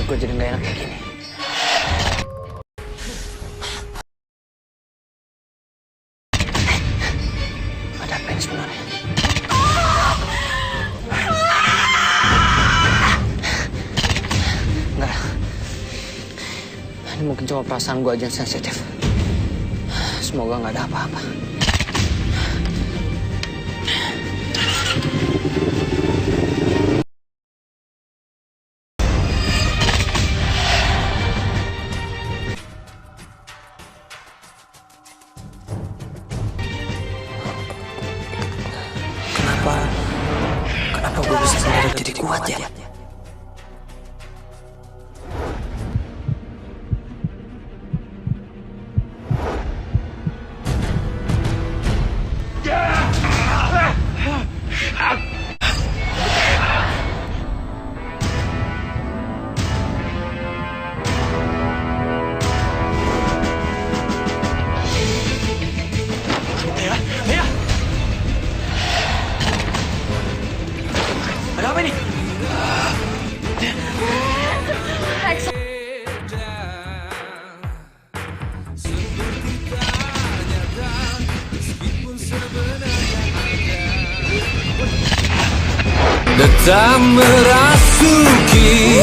gue jadi gak enak kayak gini. Ada apa ini sebenarnya? Enggak. Ini mungkin cuma perasaan gue aja yang sensitif. Semoga nggak ada apa-apa. Kenapa gue bisa sendiri jadi kuat ya? Ada apa nih? Datang merasuki